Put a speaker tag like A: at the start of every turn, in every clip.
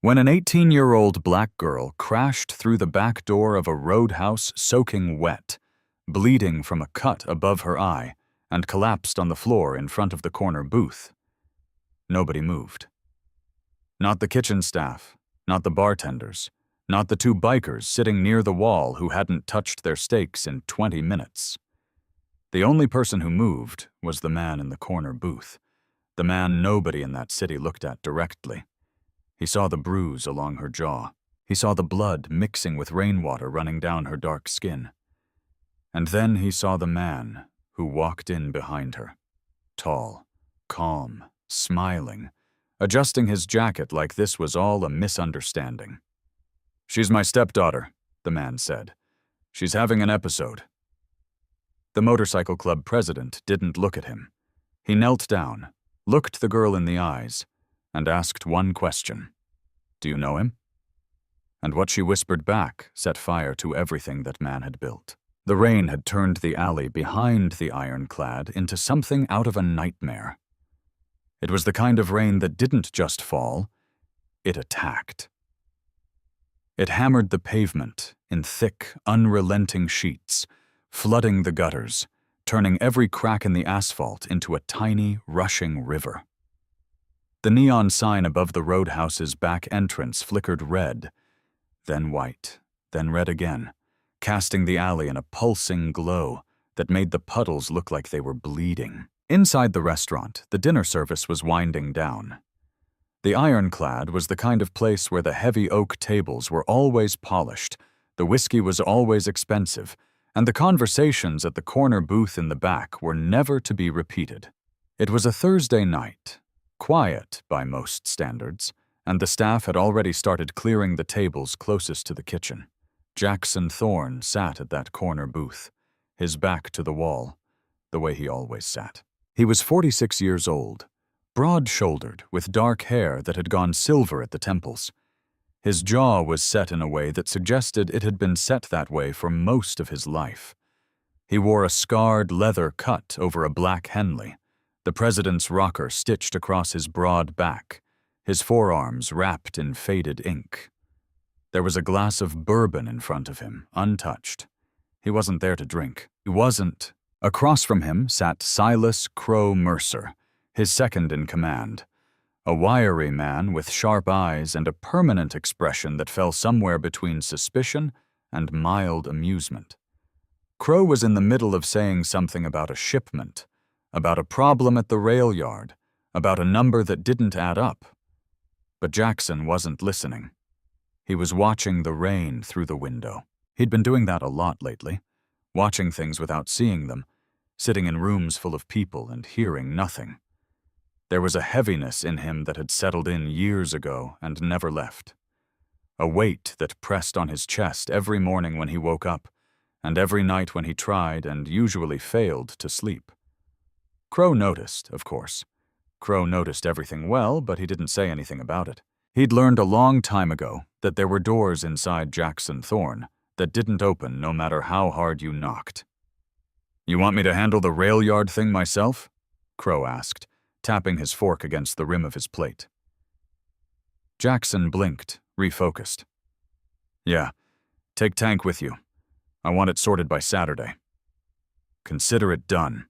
A: When an 18-year-old black girl crashed through the back door of a roadhouse soaking wet, bleeding from a cut above her eye, and collapsed on the floor in front of the corner booth, nobody moved. Not the kitchen staff, not the bartenders, not the two bikers sitting near the wall who hadn't touched their steaks in 20 minutes. The only person who moved was the man in the corner booth, the man nobody in that city looked at directly. He saw the bruise along her jaw. He saw the blood mixing with rainwater running down her dark skin. And then he saw the man who walked in behind her, tall, calm, smiling, adjusting his jacket like this was all a misunderstanding. "She's my stepdaughter," the man said. "She's having an episode." The motorcycle club president didn't look at him. He knelt down, looked the girl in the eyes, and asked one question. "Do you know him?" And what she whispered back set fire to everything that man had built. The rain had turned the alley behind the ironclad into something out of a nightmare. It was the kind of rain that didn't just fall, it attacked. It hammered the pavement in thick, unrelenting sheets, flooding the gutters, turning every crack in the asphalt into a tiny, rushing river. The neon sign above the roadhouse's back entrance flickered red, then white, then red again, casting the alley in a pulsing glow that made the puddles look like they were bleeding. Inside the restaurant, the dinner service was winding down. The ironclad was the kind of place where the heavy oak tables were always polished, the whiskey was always expensive, and the conversations at the corner booth in the back were never to be repeated. It was a Thursday night, quiet by most standards, and the staff had already started clearing the tables closest to the kitchen. Jackson Thorne sat at that corner booth, his back to the wall, the way he always sat. He was 46 years old, broad-shouldered, with dark hair that had gone silver at the temples. His jaw was set in a way that suggested it had been set that way for most of his life. He wore a scarred leather cut over a black Henley, the president's rocker stitched across his broad back, his forearms wrapped in faded ink. There was a glass of bourbon in front of him, untouched. He wasn't there to drink. He wasn't. Across from him sat Silas Crow Mercer, his second in command, a wiry man with sharp eyes and a permanent expression that fell somewhere between suspicion and mild amusement. Crow was in the middle of saying something about a shipment, about a problem at the rail yard, about a number that didn't add up. But Jackson wasn't listening. He was watching the rain through the window. He'd been doing that a lot lately, watching things without seeing them, sitting in rooms full of people and hearing nothing. There was a heaviness in him that had settled in years ago and never left. A weight that pressed on his chest every morning when he woke up, and every night when he tried and usually failed to sleep. Crow noticed, of course. Crow noticed everything well, but he didn't say anything about it. He'd learned a long time ago that there were doors inside Jackson Thorne that didn't open no matter how hard you knocked. "You want me to handle the rail yard thing myself?" Crow asked, tapping his fork against the rim of his plate. Jackson blinked, refocused. "Yeah, take Tank with you. I want it sorted by Saturday." "Consider it done."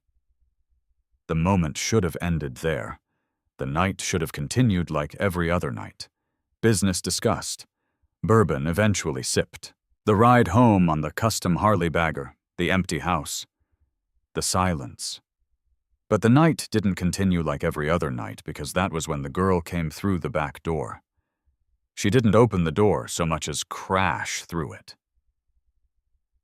A: The moment should have ended there. The night should have continued like every other night. Business discussed. Bourbon eventually sipped. The ride home on the custom Harley bagger, the empty house. The silence. But the night didn't continue like every other night because that was when the girl came through the back door. She didn't open the door so much as crash through it.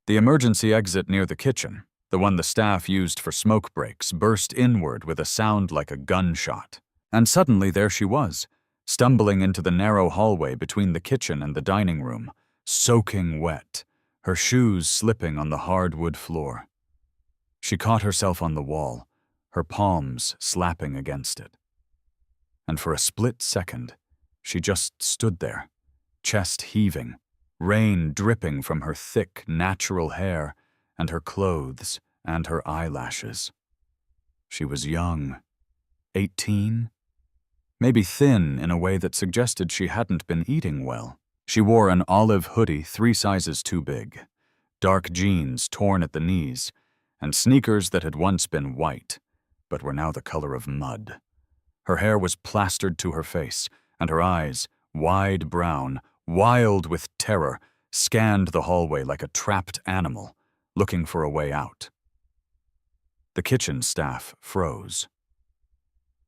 A: The emergency exit near the kitchen, the one the staff used for smoke breaks, burst inward with a sound like a gunshot. And suddenly there she was, stumbling into the narrow hallway between the kitchen and the dining room, soaking wet, her shoes slipping on the hardwood floor. She caught herself on the wall, her palms slapping against it. And for a split second, she just stood there, chest heaving, rain dripping from her thick, natural hair and her clothes and her eyelashes. She was young. 18? maybe thin in a way that suggested she hadn't been eating well. She wore an olive hoodie 3 sizes too big, dark jeans torn at the knees, and sneakers that had once been white, but were now the color of mud. Her hair was plastered to her face, and her eyes, wide brown, wild with terror, scanned the hallway like a trapped animal, looking for a way out. The kitchen staff froze.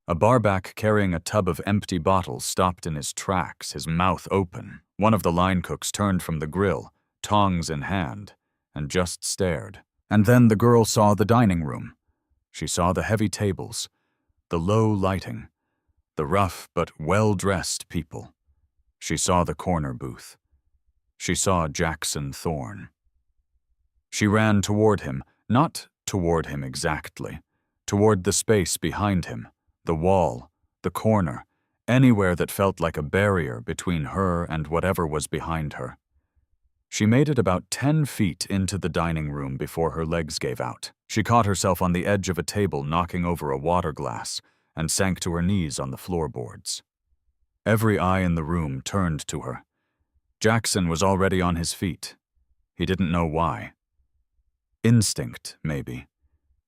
A: A barback carrying a tub of empty bottles stopped in his tracks, his mouth open. One of the line cooks turned from the grill, tongs in hand, and just stared. And then the girl saw the dining room. She saw the heavy tables, the low lighting, the rough but well-dressed people. She saw the corner booth. She saw Jackson Thorne. She ran toward him, not toward him exactly, toward the space behind him, the wall, the corner, anywhere that felt like a barrier between her and whatever was behind her. She made it about 10 feet into the dining room before her legs gave out. She caught herself on the edge of a table knocking over a water glass and sank to her knees on the floorboards. Every eye in the room turned to her. Jackson was already on his feet. He didn't know why. Instinct, maybe.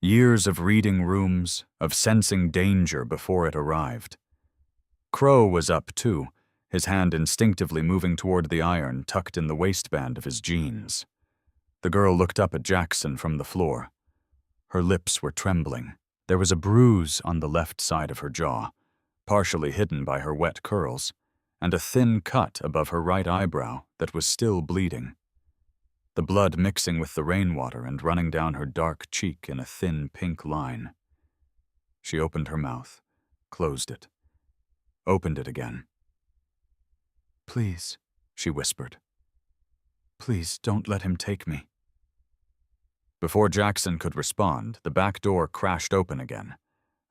A: Years of reading rooms, of sensing danger before it arrived. Crow was up too, his hand instinctively moving toward the iron tucked in the waistband of his jeans. The girl looked up at Jackson from the floor. Her lips were trembling. There was a bruise on the left side of her jaw, partially hidden by her wet curls, and a thin cut above her right eyebrow that was still bleeding. The blood mixing with the rainwater and running down her dark cheek in a thin pink line. She opened her mouth, closed it, opened it again. "Please," she whispered. "Please don't let him take me." Before Jackson could respond, the back door crashed open again.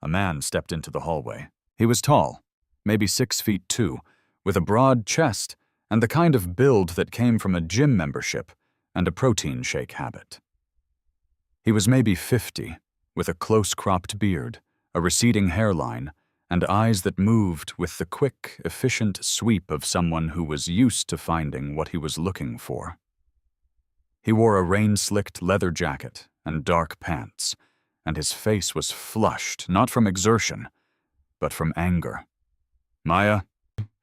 A: A man stepped into the hallway. He was tall, maybe 6 feet 2, with a broad chest and the kind of build that came from a gym membership and a protein shake habit. He was maybe 50, with a close-cropped beard, a receding hairline, and eyes that moved with the quick, efficient sweep of someone who was used to finding what he was looking for. He wore a rain-slicked leather jacket and dark pants, and his face was flushed, not from exertion, but from anger. "Maya?"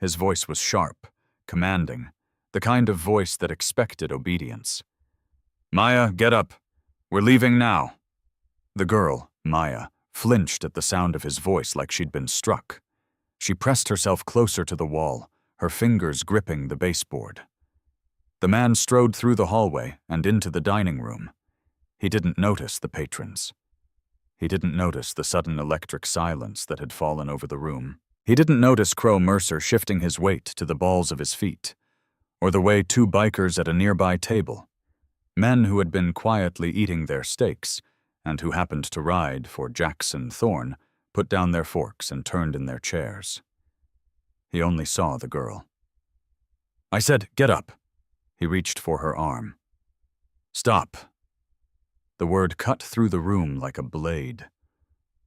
A: His voice was sharp, commanding, the kind of voice that expected obedience. "Maya, get up. We're leaving now." The girl, Maya, flinched at the sound of his voice like she'd been struck. She pressed herself closer to the wall, her fingers gripping the baseboard. The man strode through the hallway and into the dining room. He didn't notice the patrons. He didn't notice the sudden electric silence that had fallen over the room. He didn't notice Crow Mercer shifting his weight to the balls of his feet, or the way 2 bikers at a nearby table, men who had been quietly eating their steaks and who happened to ride for Jackson Thorne, put down their forks and turned in their chairs. He only saw the girl. "I said, get up." He reached for her arm. "Stop." The word cut through the room like a blade.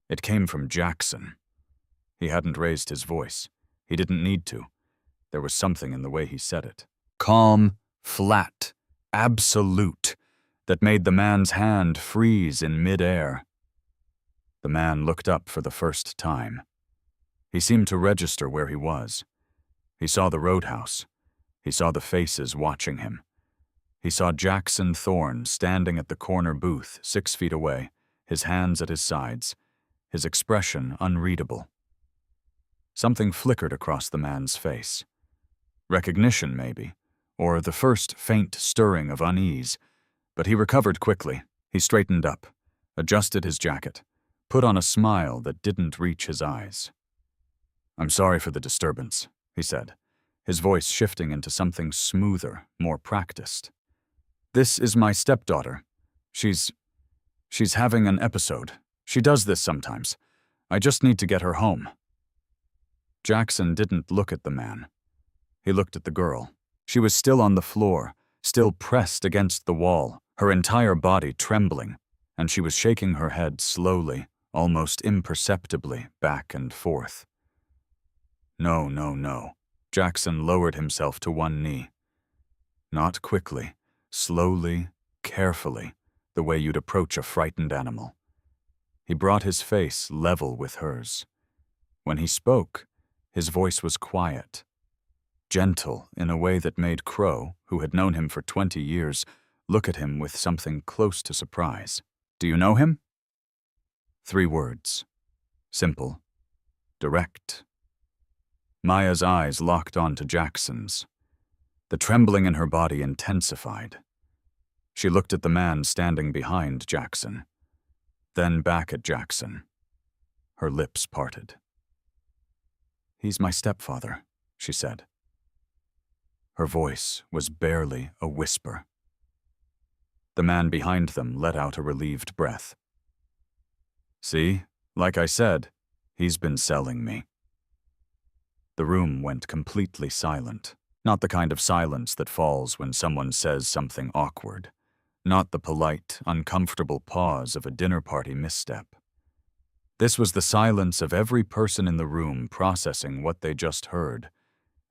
A: It came from Jackson. He hadn't raised his voice. He didn't need to. There was something in the way he said it. Calm, flat, absolute, that made the man's hand freeze in mid-air. The man looked up for the first time. He seemed to register where he was. He saw the roadhouse. He saw the faces watching him. He saw Jackson Thorne standing at the corner booth 6 feet away, his hands at his sides, his expression unreadable. Something flickered across the man's face. Recognition, maybe, or the first faint stirring of unease, but he recovered quickly. He straightened up, adjusted his jacket, put on a smile that didn't reach his eyes. "I'm sorry for the disturbance," he said, his voice shifting into something smoother, more practiced. "This is my stepdaughter. She's having an episode. She does this sometimes. I just need to get her home." Jackson didn't look at the man. He looked at the girl. She was still on the floor, still pressed against the wall, her entire body trembling, and she was shaking her head slowly, almost imperceptibly, back and forth. No, no, no. Jackson lowered himself to one knee. Not quickly, slowly, carefully, the way you'd approach a frightened animal. He brought his face level with hers. When he spoke, his voice was quiet, gentle in a way that made Crow, who had known him for 20 years, look at him with something close to surprise. Do you know him? 3 words. Simple. Direct. Maya's eyes locked onto Jackson's. The trembling in her body intensified. She looked at the man standing behind Jackson, then back at Jackson. Her lips parted. "He's my stepfather," she said. Her voice was barely a whisper. The man behind them let out a relieved breath. "See, like I said, he's been selling me." The room went completely silent. Not the kind of silence that falls when someone says something awkward. Not the polite, uncomfortable pause of a dinner party misstep. This was the silence of every person in the room processing what they just heard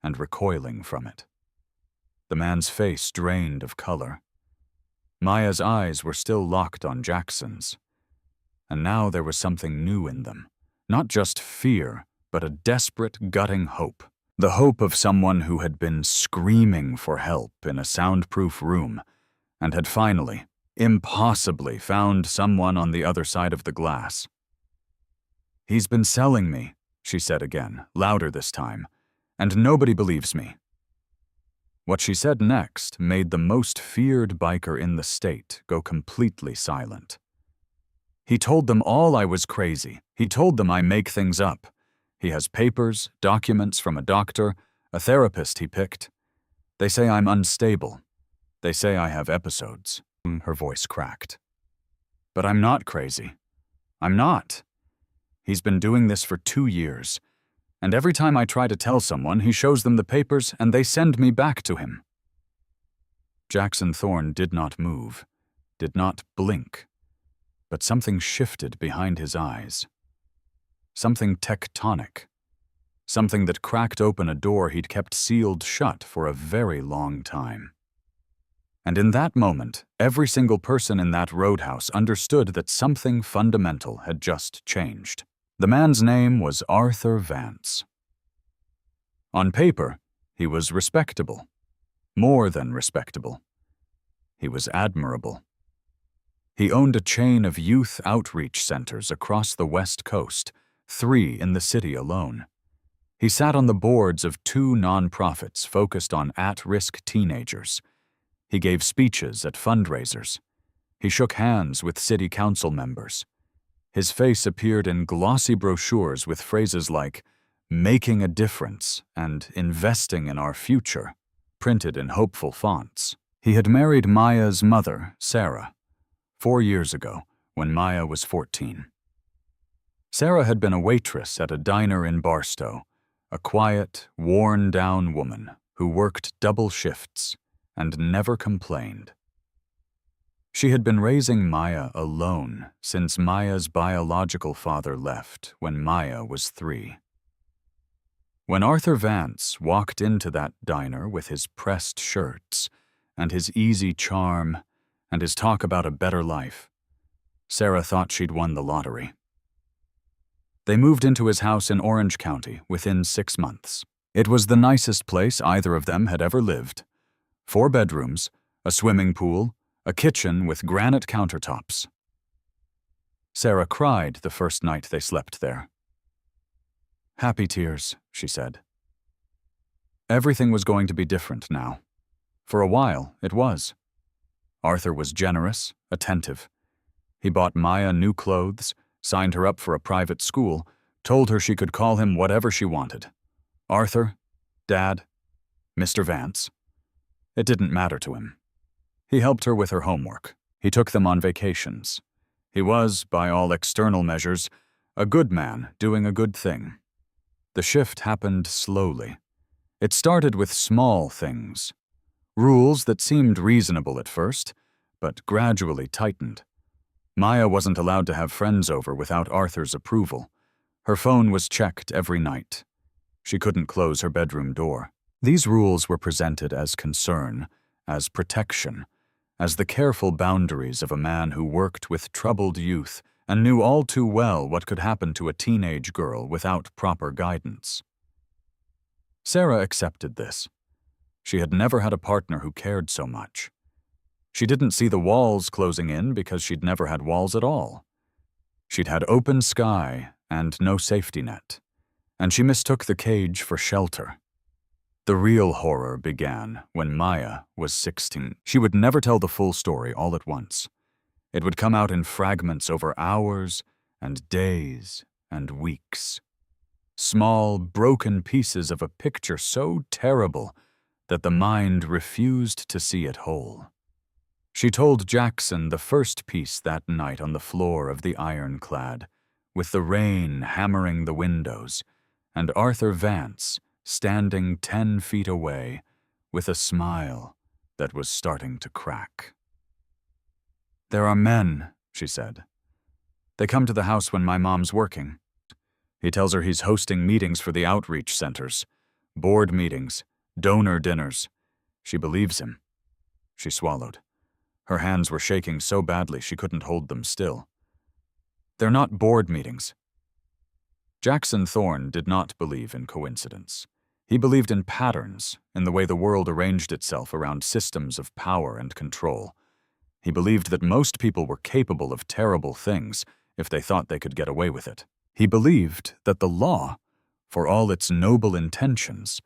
A: and recoiling from it. The man's face drained of color. Maya's eyes were still locked on Jackson's. And now there was something new in them. Not just fear, but a desperate, gutting hope. The hope of someone who had been screaming for help in a soundproof room and had finally, impossibly, found someone on the other side of the glass. "He's been selling me," she said again, louder this time, "and nobody believes me." What she said next made the most feared biker in the state go completely silent. "He told them all I was crazy. He told them I make things up. He has papers, documents from a doctor, a therapist he picked. They say I'm unstable. They say I have episodes." Her voice cracked. "But I'm not crazy. I'm not. He's been doing this for 2 years, and every time I try to tell someone, he shows them the papers and they send me back to him." Jackson Thorne did not move, did not blink, but something shifted behind his eyes. Something tectonic. Something that cracked open a door he'd kept sealed shut for a very long time. And in that moment, every single person in that roadhouse understood that something fundamental had just changed. The man's name was Arthur Vance. On paper, he was respectable. More than respectable. He was admirable. He owned a chain of youth outreach centers across the West Coast, 3 in the city alone. He sat on the boards of 2 nonprofits focused on at-risk teenagers. He gave speeches at fundraisers. He shook hands with city council members. His face appeared in glossy brochures with phrases like, "making a difference" and "investing in our future," printed in hopeful fonts. He had married Maya's mother, Sarah, 4 years ago, when Maya was 14. Sarah had been a waitress at a diner in Barstow, a quiet, worn-down woman who worked double shifts and never complained. She had been raising Maya alone since Maya's biological father left when Maya was 3. When Arthur Vance walked into that diner with his pressed shirts and his easy charm and his talk about a better life, Sarah thought she'd won the lottery. They moved into his house in Orange County within 6 months. It was the nicest place either of them had ever lived. 4 bedrooms, a swimming pool, a kitchen with granite countertops. Sarah cried the first night they slept there. "Happy tears," she said. Everything was going to be different now. For a while, it was. Arthur was generous, attentive. He bought Maya new clothes, signed her up for a private school, told her she could call him whatever she wanted. Arthur, Dad, Mr. Vance. It didn't matter to him. He helped her with her homework. He took them on vacations. He was, by all external measures, a good man doing a good thing. The shift happened slowly. It started with small things. Rules that seemed reasonable at first, but gradually tightened. Maya wasn't allowed to have friends over without Arthur's approval. Her phone was checked every night. She couldn't close her bedroom door. These rules were presented as concern, as protection, as the careful boundaries of a man who worked with troubled youth and knew all too well what could happen to a teenage girl without proper guidance. Sarah accepted this. She had never had a partner who cared so much. She didn't see the walls closing in because she'd never had walls at all. She'd had open sky and no safety net, and she mistook the cage for shelter. The real horror began when Maya was 16. She would never tell the full story all at once. It would come out in fragments over hours and days and weeks. Small, broken pieces of a picture so terrible that the mind refused to see it whole. She told Jackson the first piece that night on the floor of the ironclad, with the rain hammering the windows, and Arthur Vance standing 10 feet away with a smile that was starting to crack. "There are men," she said. "They come to the house when my mom's working. He tells her he's hosting meetings for the outreach centers, board meetings, donor dinners. She believes him." She swallowed. Her hands were shaking so badly she couldn't hold them still. "They're not board meetings." Jackson Thorne did not believe in coincidence. He believed in patterns, in the way the world arranged itself around systems of power and control. He believed that most people were capable of terrible things if they thought they could get away with it. He believed that the law, for all its noble intentions,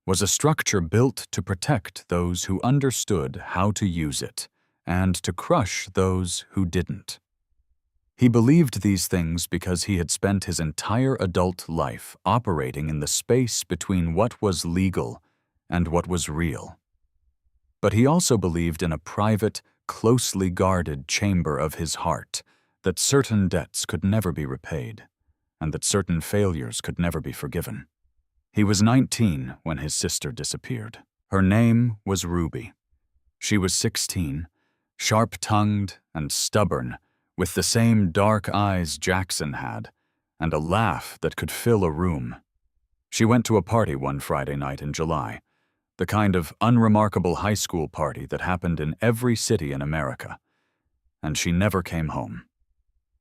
A: was a structure built to protect those who understood how to use it and to crush those who didn't. He believed these things because he had spent his entire adult life operating in the space between what was legal and what was real. But he also believed in a private, closely guarded chamber of his heart, that certain debts could never be repaid, and that certain failures could never be forgiven. He was 19 when his sister disappeared. Her name was Ruby. She was 16, sharp-tongued and stubborn, with the same dark eyes Jackson had, and a laugh that could fill a room. She went to a party one Friday night in July, the kind of unremarkable high school party that happened in every city in America, and she never came home.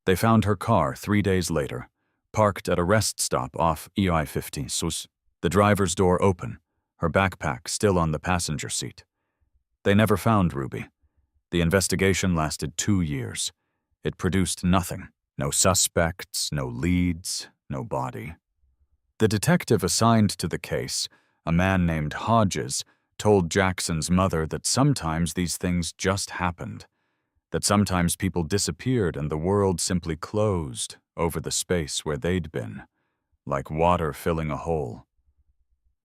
A: They found her car 3 days later, parked at a rest stop off I-50, the driver's door open, her backpack still on the passenger seat. They never found Ruby. The investigation lasted 2 years. It produced nothing. No suspects, no leads, no body. The detective assigned to the case, a man named Hodges, told Jackson's mother that sometimes these things just happened, that sometimes people disappeared and the world simply closed over the space where they'd been, like water filling a hole.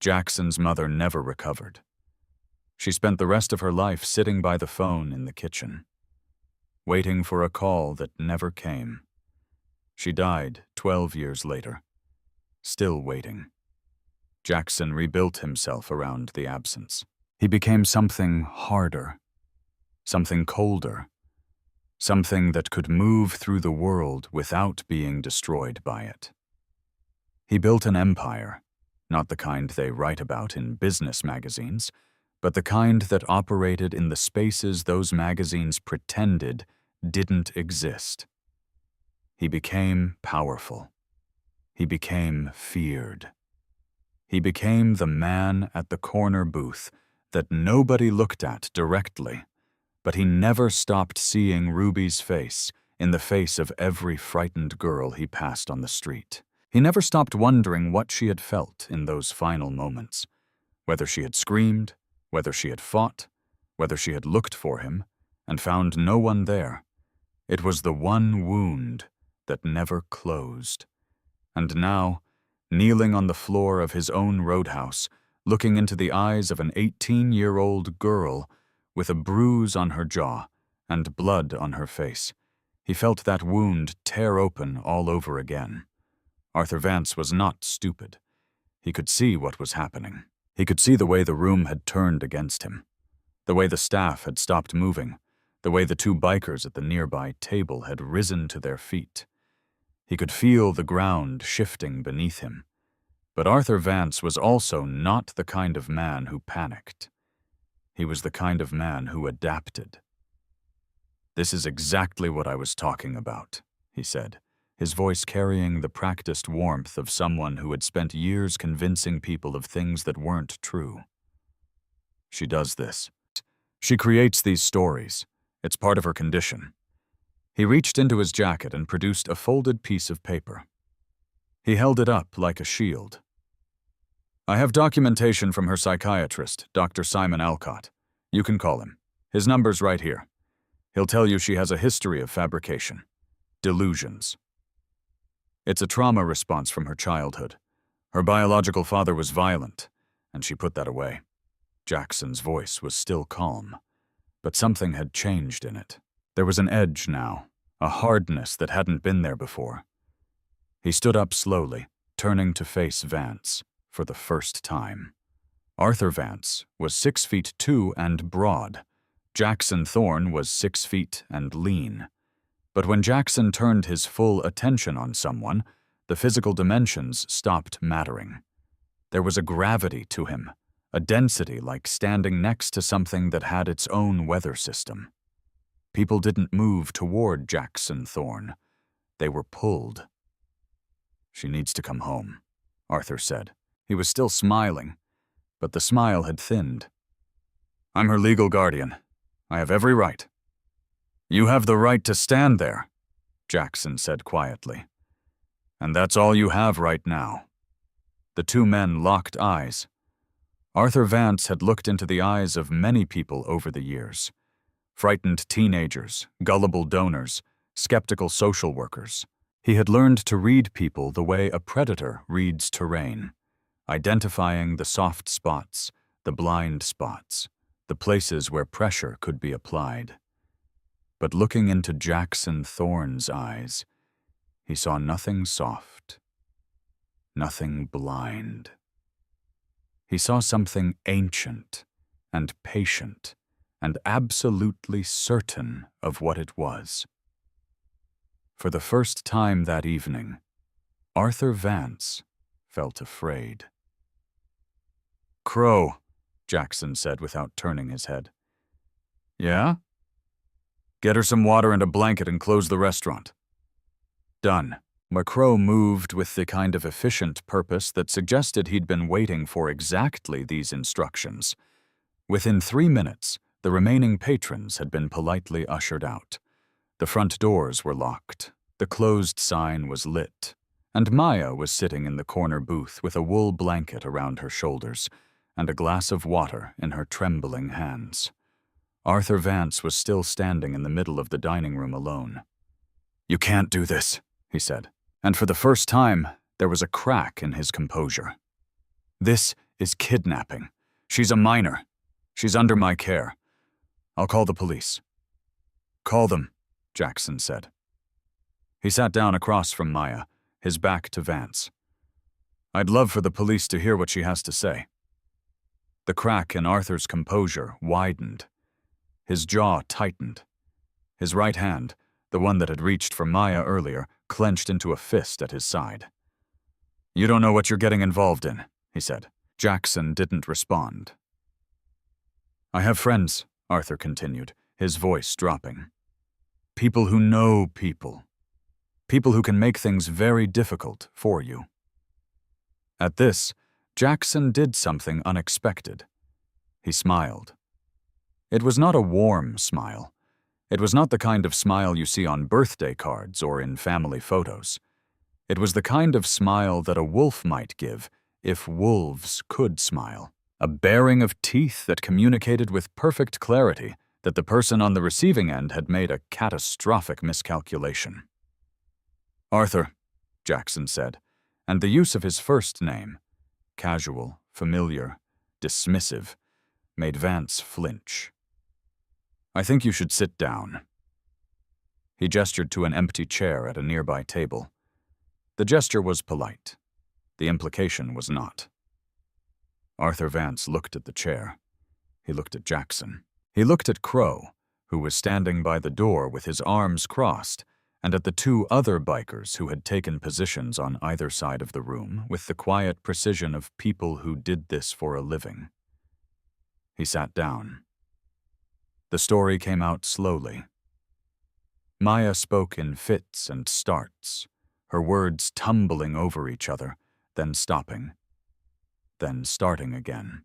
A: Jackson's mother never recovered. She spent the rest of her life sitting by the phone in the kitchen, waiting for a call that never came. She died 12 years later, still waiting. Jackson rebuilt himself around the absence. He became something harder, something colder, something that could move through the world without being destroyed by it. He built an empire, not the kind they write about in business magazines, but the kind that operated in the spaces those magazines pretended didn't exist. He became powerful. He became feared. He became the man at the corner booth that nobody looked at directly, but he never stopped seeing Ruby's face in the face of every frightened girl he passed on the street. He never stopped wondering what she had felt in those final moments, whether she had screamed, whether she had fought, whether she had looked for him and found no one there. It was the one wound that never closed. And now, kneeling on the floor of his own roadhouse, looking into the eyes of an 18-year-old girl with a bruise on her jaw and blood on her face, he felt that wound tear open all over again. Arthur Vance was not stupid. He could see what was happening. He could see the way the room had turned against him, the way the staff had stopped moving, the way the 2 bikers at the nearby table had risen to their feet. He could feel the ground shifting beneath him. But Arthur Vance was also not the kind of man who panicked. He was the kind of man who adapted. "This is exactly what I was talking about," he said, his voice carrying the practiced warmth of someone who had spent years convincing people of things that weren't true. "She does this. She creates these stories. It's part of her condition." He reached into his jacket and produced a folded piece of paper. He held it up like a shield. "I have documentation from her psychiatrist, Dr. Simon Alcott. You can call him. His number's right here. He'll tell you she has a history of fabrication. Delusions. It's a trauma response from her childhood. Her biological father was violent, and she put that away." Jackson's voice was still calm, but something had changed in it. There was an edge now, a hardness that hadn't been there before. He stood up slowly, turning to face Vance for the first time. Arthur Vance was 6'2" and broad. Jackson Thorne was 6 feet and lean. But when Jackson turned his full attention on someone, the physical dimensions stopped mattering. There was a gravity to him, a density like standing next to something that had its own weather system. People didn't move toward Jackson Thorne. They were pulled. "She needs to come home," Arthur said. He was still smiling, but the smile had thinned. "I'm her legal guardian. I have every right." "You have the right to stand there," Jackson said quietly. "And that's all you have right now." The two men locked eyes. Arthur Vance had looked into the eyes of many people over the years. Frightened teenagers, gullible donors, skeptical social workers. He had learned to read people the way a predator reads terrain, identifying the soft spots, the blind spots, the places where pressure could be applied. But looking into Jackson Thorne's eyes, he saw nothing soft, nothing blind. He saw something ancient and patient and absolutely certain of what it was. For the first time that evening, Arthur Vance felt afraid. "Crow," Jackson said without turning his head. "Yeah?" "Get her some water and a blanket and close the restaurant." "Done." McCrow moved with the kind of efficient purpose that suggested he'd been waiting for exactly these instructions. Within 3 minutes, the remaining patrons had been politely ushered out. The front doors were locked, the closed sign was lit, and Maya was sitting in the corner booth with a wool blanket around her shoulders and a glass of water in her trembling hands. Arthur Vance was still standing in the middle of the dining room alone. "You can't do this," he said, and for the first time, there was a crack in his composure. "This is kidnapping. She's a minor. She's under my care. I'll call the police." "Call them," Jackson said. He sat down across from Maya, his back to Vance. "I'd love for the police to hear what she has to say." The crack in Arthur's composure widened. His jaw tightened. His right hand, the one that had reached for Maya earlier, clenched into a fist at his side. "You don't know what you're getting involved in," he said. Jackson didn't respond. "I have friends," Arthur continued, his voice dropping. "People who know people. People who can make things very difficult for you." At this, Jackson did something unexpected. He smiled. It was not a warm smile. It was not the kind of smile you see on birthday cards or in family photos. It was the kind of smile that a wolf might give if wolves could smile. A baring of teeth that communicated with perfect clarity that the person on the receiving end had made a catastrophic miscalculation. "Arthur," Jackson said, and the use of his first name, casual, familiar, dismissive, made Vance flinch. "I think you should sit down." He gestured to an empty chair at a nearby table. The gesture was polite. The implication was not. Arthur Vance looked at the chair. He looked at Jackson. He looked at Crow, who was standing by the door with his arms crossed and at the two other bikers who had taken positions on either side of the room with the quiet precision of people who did this for a living. He sat down. The story came out slowly. Maya spoke in fits and starts, her words tumbling over each other, then stopping, then starting again.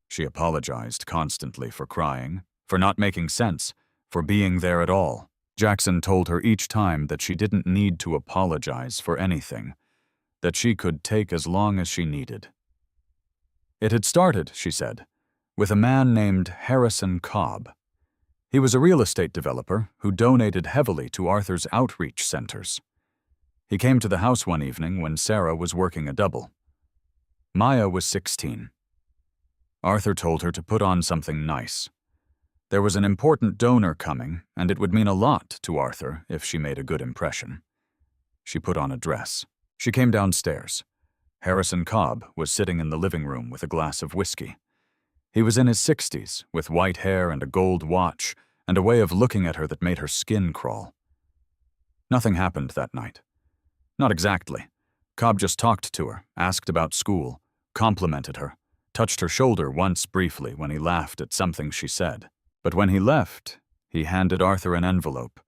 A: She apologized constantly for crying, for not making sense, for being there at all. Jackson told her each time that she didn't need to apologize for anything, that she could take as long as she needed. It had started, she said, with a man named Harrison Cobb. He was a real estate developer who donated heavily to Arthur's outreach centers. He came to the house one evening when Sarah was working a double. Maya was 16. Arthur told her to put on something nice. There was an important donor coming, and it would mean a lot to Arthur if she made a good impression. She put on a dress. She came downstairs. Harrison Cobb was sitting in the living room with a glass of whiskey. He was in his 60s, with white hair and a gold watch, and a way of looking at her that made her skin crawl. Nothing happened that night. Not exactly. Cobb just talked to her, asked about school, complimented her, touched her shoulder once briefly when he laughed at something she said. But when he left, he handed Arthur an envelope,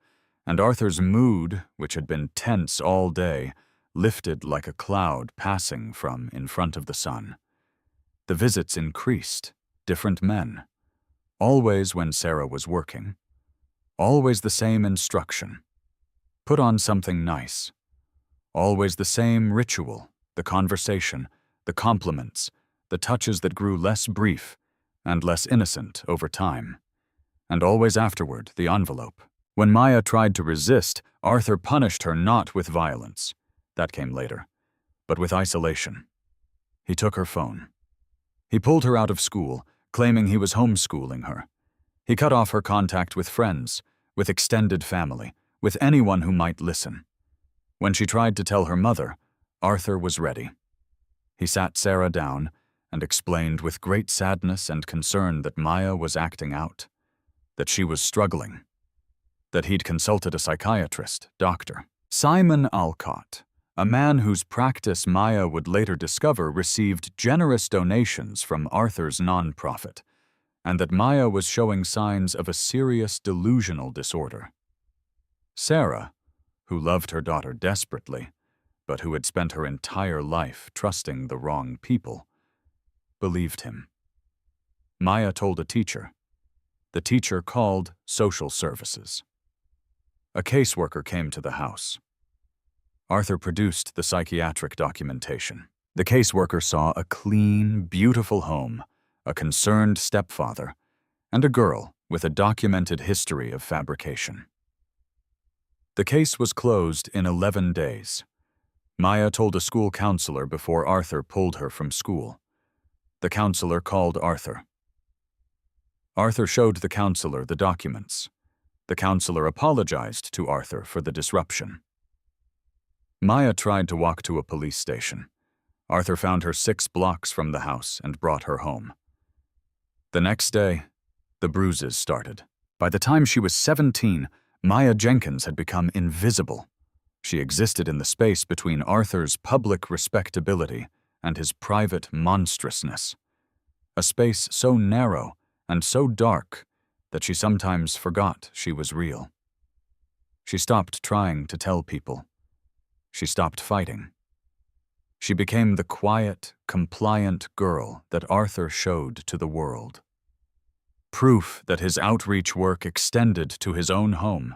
A: and Arthur's mood, which had been tense all day, lifted like a cloud passing from in front of the sun. The visits increased, different men. Always when Sarah was working. Always the same instruction. Put on something nice. Always the same ritual, the conversation, the compliments, the touches that grew less brief and less innocent over time. And always afterward, the envelope. When Maya tried to resist, Arthur punished her not with violence. That came later. But with isolation. He took her phone. He pulled her out of school, claiming he was homeschooling her. He cut off her contact with friends, with extended family, with anyone who might listen. When she tried to tell her mother, Arthur was ready. He sat Sarah down and explained with great sadness and concern that Maya was acting out, that she was struggling, that he'd consulted a psychiatrist, doctor. Simon Alcott, a man whose practice Maya would later discover received generous donations from Arthur's nonprofit, and that Maya was showing signs of a serious delusional disorder. Sarah, who loved her daughter desperately, but who had spent her entire life trusting the wrong people, believed him. Maya told a teacher. The teacher called social services. A caseworker came to the house. Arthur produced the psychiatric documentation. The caseworker saw a clean, beautiful home, a concerned stepfather, and a girl with a documented history of fabrication. The case was closed in 11 days. Maya told a school counselor before Arthur pulled her from school. The counselor called Arthur. Arthur showed the counselor the documents. The counselor apologized to Arthur for the disruption. Maya tried to walk to a police station. Arthur found her 6 blocks from the house and brought her home. The next day, the bruises started. By the time she was 17, Maya Jenkins had become invisible. She existed in the space between Arthur's public respectability and his private monstrousness. A space so narrow and so dark that she sometimes forgot she was real. She stopped trying to tell people. She stopped fighting. She became the quiet, compliant girl that Arthur showed to the world. Proof that his outreach work extended to his own home,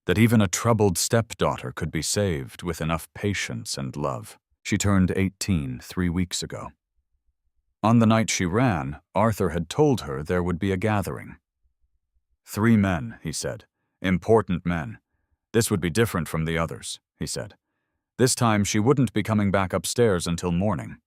A: that even a troubled stepdaughter could be saved with enough patience and love. She turned 18 3 weeks ago. On the night she ran, Arthur had told her there would be a gathering. 3 men, he said, important men. This would be different from the others, he said. This time she wouldn't be coming back upstairs until morning.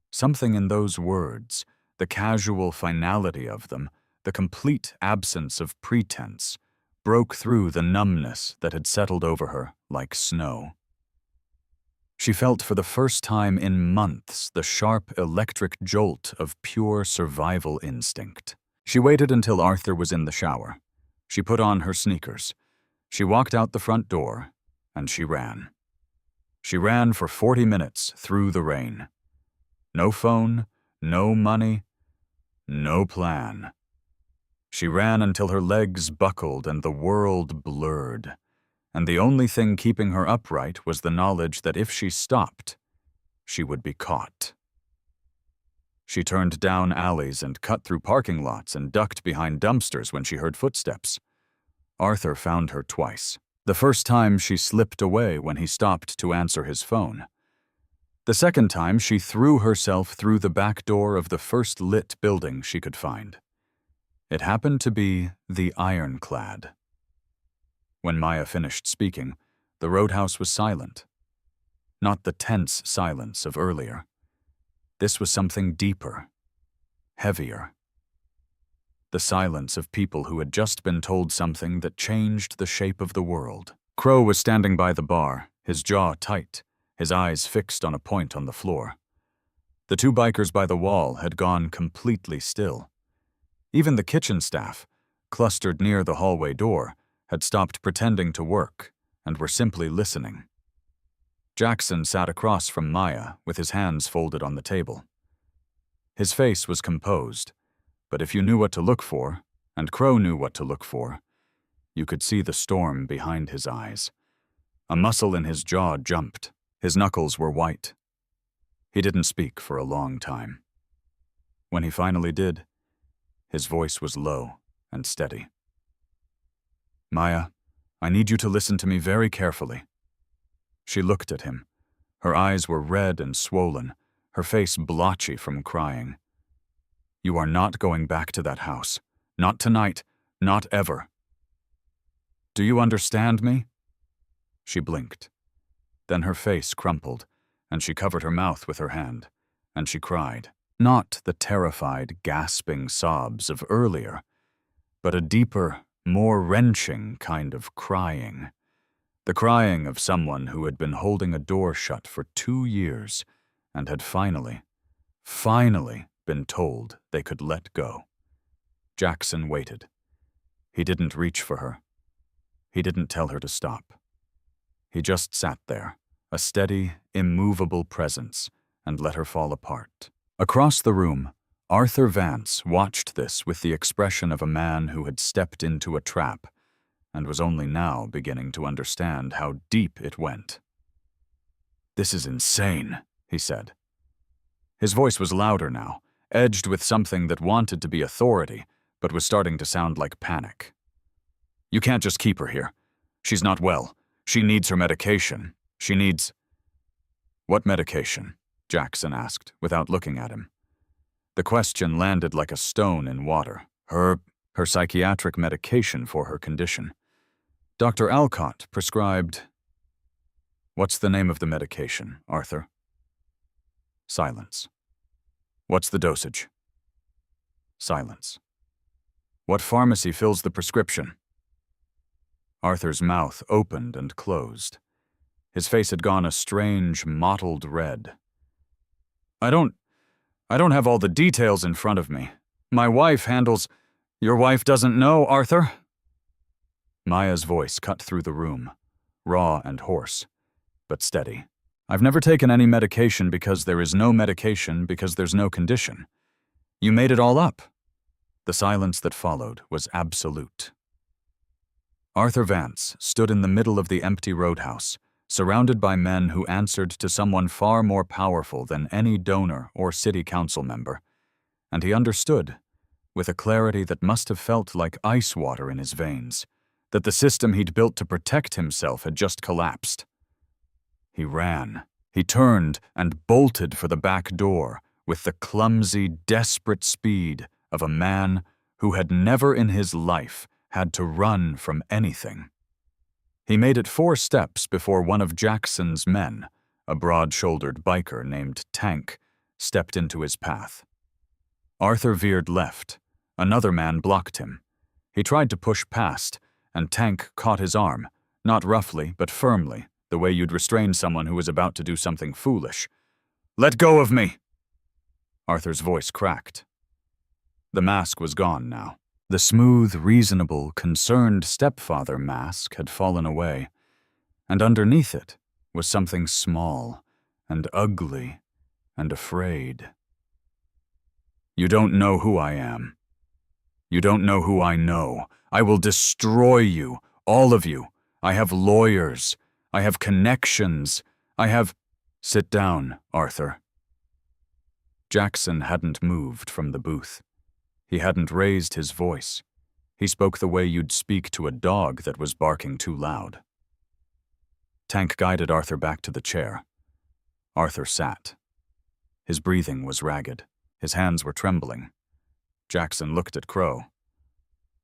A: Something in those words, the casual finality of them, the complete absence of pretense, broke through the numbness that had settled over her like snow. She felt for the first time in months the sharp electric jolt of pure survival instinct. She waited until Arthur was in the shower. She put on her sneakers. She walked out the front door, and she ran. She ran for 40 minutes through the rain. No phone, no money, no plan. She ran until her legs buckled and the world blurred, and the only thing keeping her upright was the knowledge that if she stopped, she would be caught. She turned down alleys and cut through parking lots and ducked behind dumpsters when she heard footsteps. Arthur found her twice. The first time she slipped away when he stopped to answer his phone. The second time she threw herself through the back door of the first lit building she could find. It happened to be the Ironclad. When Maya finished speaking, the roadhouse was silent. Not the tense silence of earlier. This was something deeper, heavier. The silence of people who had just been told something that changed the shape of the world. Crow was standing by the bar, his jaw tight, his eyes fixed on a point on the floor. The two bikers by the wall had gone completely still. Even the kitchen staff, clustered near the hallway door, had stopped pretending to work and were simply listening. Jackson sat across from Maya with his hands folded on the table. His face was composed, but if you knew what to look for, and Crow knew what to look for, you could see the storm behind his eyes. A muscle in his jaw jumped. His knuckles were white. He didn't speak for a long time. When he finally did, his voice was low and steady. "Maya, I need you to listen to me very carefully." She looked at him. Her eyes were red and swollen, her face blotchy from crying. "You are not going back to that house. Not tonight, not ever. Do you understand me?" She blinked. Then her face crumpled, and she covered her mouth with her hand, and she cried. Not the terrified, gasping sobs of earlier, but a deeper, more wrenching kind of crying. The crying of someone who had been holding a door shut for 2 years and had finally been told they could let go. Jackson waited. He didn't reach for her. He didn't tell her to stop. He just sat there, a steady, immovable presence, and let her fall apart. Across the room, Arthur Vance watched this with the expression of a man who had stepped into a trap and was only now beginning to understand how deep it went. "This is insane," he said. His voice was louder now, edged with something that wanted to be authority, but was starting to sound like panic. "You can't just keep her here. She's not well. She needs her medication. She needs—" "What medication?" Jackson asked, without looking at him. The question landed like a stone in water. Her psychiatric medication for her condition. Dr. Alcott prescribed— "What's the name of the medication, Arthur?" Silence. "What's the dosage?" Silence. "What pharmacy fills the prescription?" Arthur's mouth opened and closed. His face had gone a strange, mottled red. I don't have all the details in front of me. My wife handles—" "Your wife doesn't know, Arthur?" Maya's voice cut through the room, raw and hoarse, but steady. "I've never taken any medication because there is no medication because there's no condition. You made it all up." The silence that followed was absolute. Arthur Vance stood in the middle of the empty roadhouse, surrounded by men who answered to someone far more powerful than any donor or city council member, and he understood, with a clarity that must have felt like ice water in his veins, that the system he'd built to protect himself had just collapsed. He ran. He turned and bolted for the back door with the clumsy, desperate speed of a man who had never in his life had to run from anything. He made it 4 steps before one of Jackson's men, a broad-shouldered biker named Tank, stepped into his path. Arthur veered left. Another man blocked him. He tried to push past, and Tank caught his arm, not roughly but firmly, the way you'd restrain someone who was about to do something foolish. "Let go of me!" Arthur's voice cracked. The mask was gone now. The smooth, reasonable, concerned stepfather mask had fallen away, and underneath it was something small and ugly and afraid. "You don't know who I am. You don't know who I know. I will destroy you, all of you. I have lawyers. I have connections. I have—" "Sit down, Arthur." Jackson hadn't moved from the booth. He hadn't raised his voice. He spoke the way you'd speak to a dog that was barking too loud. Tank guided Arthur back to the chair. Arthur sat. His breathing was ragged. His hands were trembling. Jackson looked at Crow.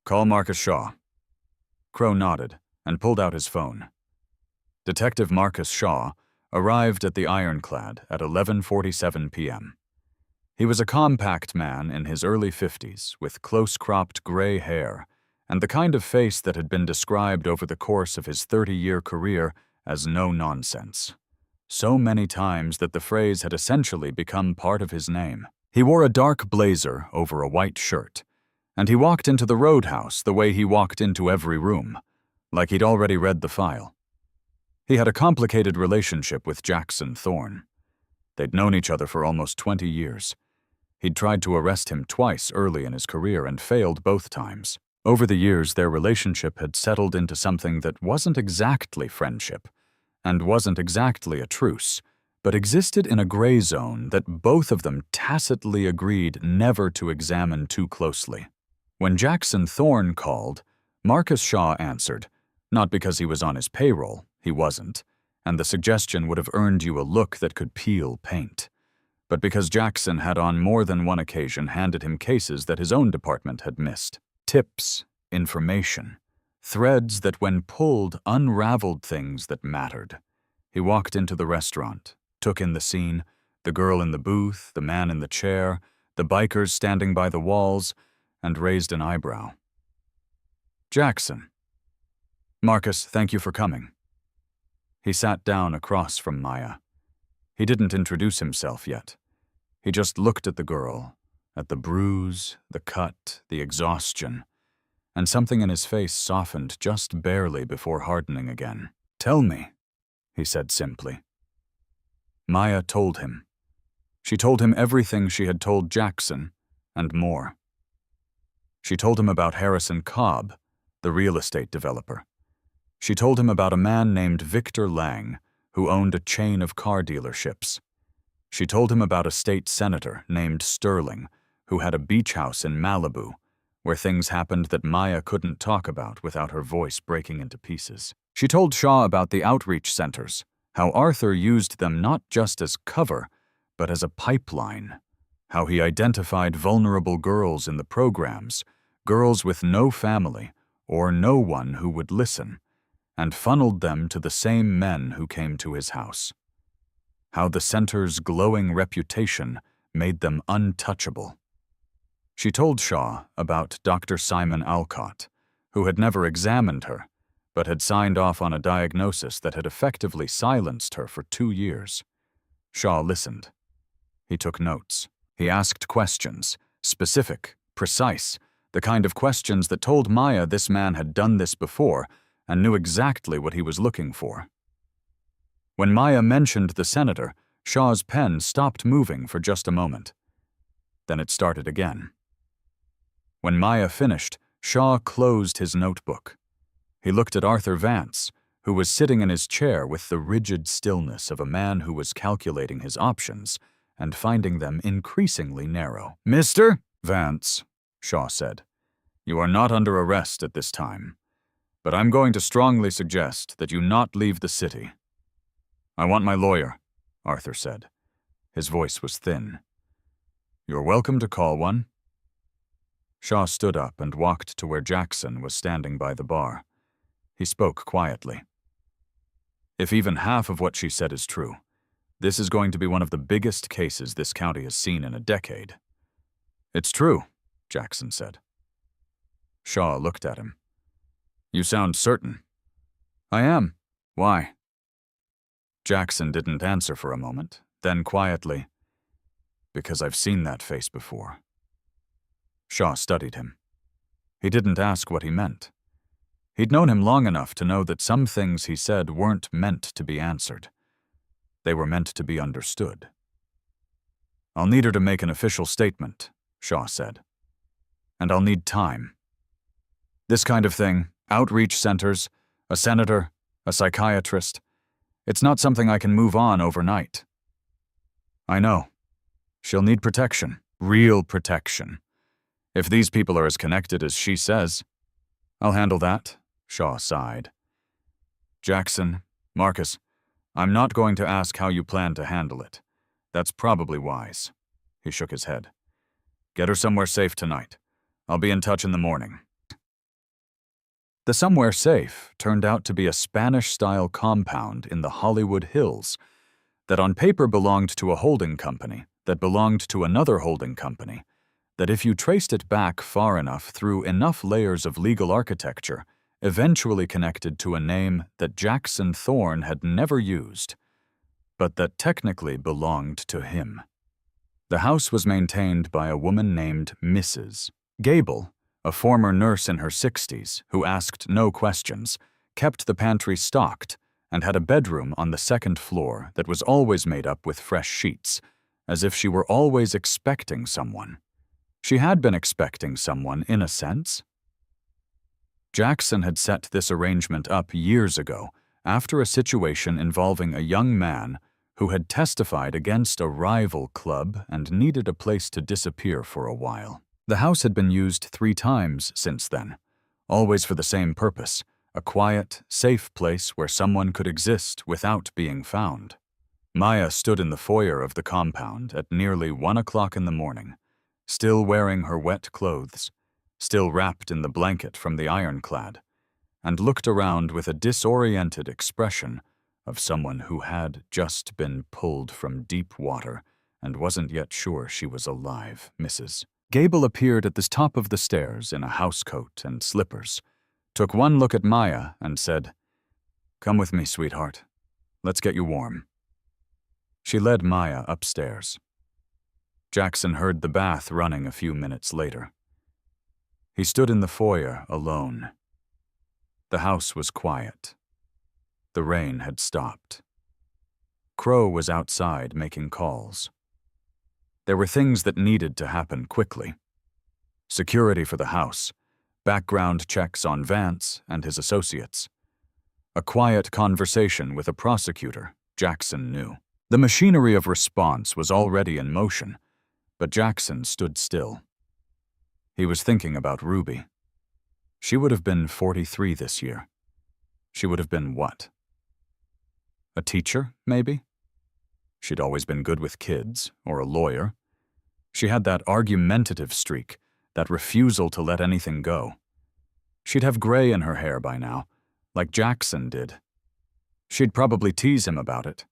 A: "Call Marcus Shaw." Crow nodded and pulled out his phone. Detective Marcus Shaw arrived at the Ironclad at 11:47 p.m. He was a compact man in his early 50s with close-cropped gray hair and the kind of face that had been described over the course of his 30-year career as no-nonsense. So many times that the phrase had essentially become part of his name. He wore a dark blazer over a white shirt, and he walked into the roadhouse the way he walked into every room, like he'd already read the file. He had a complicated relationship with Jackson Thorne. They'd known each other for almost 20 years. He'd tried to arrest him twice early in his career and failed both times. Over the years, their relationship had settled into something that wasn't exactly friendship, and wasn't exactly a truce, but existed in a gray zone that both of them tacitly agreed never to examine too closely. When Jackson Thorne called, Marcus Shaw answered, not because he was on his payroll, he wasn't, and the suggestion would have earned you a look that could peel paint, but because Jackson had on more than one occasion handed him cases that his own department had missed. Tips, information, threads that when pulled unraveled things that mattered. He walked into the restaurant, took in the scene, the girl in the booth, the man in the chair, the bikers standing by the walls, and raised an eyebrow. "Jackson." "Marcus, thank you for coming." He sat down across from Maya. He didn't introduce himself yet. He just looked at the girl, at the bruise, the cut, the exhaustion, and something in his face softened just barely before hardening again. "Tell me," he said simply. Maya told him. She told him everything she had told Jackson, and more. She told him about Harrison Cobb, the real estate developer. She told him about a man named Victor Lang, who owned a chain of car dealerships. She told him about a state senator named Sterling, who had a beach house in Malibu, where things happened that Maya couldn't talk about without her voice breaking into pieces. She told Shaw about the outreach centers, how Arthur used them not just as cover, but as a pipeline, how he identified vulnerable girls in the programs, girls with no family or no one who would listen, and funneled them to the same men who came to his house. How the center's glowing reputation made them untouchable. She told Shaw about Dr. Simon Alcott, who had never examined her, but had signed off on a diagnosis that had effectively silenced her for 2 years. Shaw listened. He took notes. He asked questions, specific, precise, the kind of questions that told Maya this man had done this before and knew exactly what he was looking for. When Maya mentioned the senator, Shaw's pen stopped moving for just a moment. Then it started again. When Maya finished, Shaw closed his notebook. He looked at Arthur Vance, who was sitting in his chair with the rigid stillness of a man who was calculating his options and finding them increasingly narrow. "Mr. Vance," Shaw said, "you are not under arrest at this time, but I'm going to strongly suggest that you not leave the city." "I want my lawyer," Arthur said. His voice was thin. "You're welcome to call one." Shaw stood up and walked to where Jackson was standing by the bar. He spoke quietly. "If even half of what she said is true, this is going to be one of the biggest cases this county has seen in a decade." "It's true," Jackson said. Shaw looked at him. "You sound certain." "I am. Why?" Jackson didn't answer for a moment, then quietly, "Because I've seen that face before." Shaw studied him. He didn't ask what he meant. He'd known him long enough to know that some things he said weren't meant to be answered. They were meant to be understood. "I'll need her to make an official statement," Shaw said. "And I'll need time. This kind of thing, outreach centers, a senator, a psychiatrist, it's not something I can move on overnight." "I know. She'll need protection, real protection. If these people are as connected as she says." "I'll handle that," Shaw sighed. "Jackson, Marcus, I'm not going to ask how you plan to handle it. That's probably wise." He shook his head. "Get her somewhere safe tonight. I'll be in touch in the morning." The somewhere safe turned out to be a Spanish-style compound in the Hollywood Hills that on paper belonged to a holding company that belonged to another holding company, that if you traced it back far enough through enough layers of legal architecture, eventually connected to a name that Jackson Thorne had never used, but that technically belonged to him. The house was maintained by a woman named Mrs. Gable, a former nurse in her 60s who asked no questions, kept the pantry stocked, and had a bedroom on the second floor that was always made up with fresh sheets, as if she were always expecting someone. She had been expecting someone, in a sense. Jackson had set this arrangement up years ago, after a situation involving a young man who had testified against a rival club and needed a place to disappear for a while. The house had been used 3 times since then, always for the same purpose, a quiet, safe place where someone could exist without being found. Maya stood in the foyer of the compound at nearly 1 o'clock in the morning, still wearing her wet clothes, still wrapped in the blanket from the ironclad, and looked around with a disoriented expression of someone who had just been pulled from deep water and wasn't yet sure she was alive. Mrs. Gable appeared at the top of the stairs in a housecoat and slippers, took one look at Maya and said, "Come with me, sweetheart. Let's get you warm." She led Maya upstairs. Jackson heard the bath running a few minutes later. He stood in the foyer alone. The house was quiet. The rain had stopped. Crow was outside making calls. There were things that needed to happen quickly. Security for the house, background checks on Vance and his associates. A quiet conversation with a prosecutor, Jackson knew. The machinery of response was already in motion, but Jackson stood still. He was thinking about Ruby. She would have been 43 this year. She would have been what? A teacher, maybe? She'd always been good with kids, or a lawyer. She had that argumentative streak, that refusal to let anything go. She'd have gray in her hair by now, like Jackson did. She'd probably tease him about it.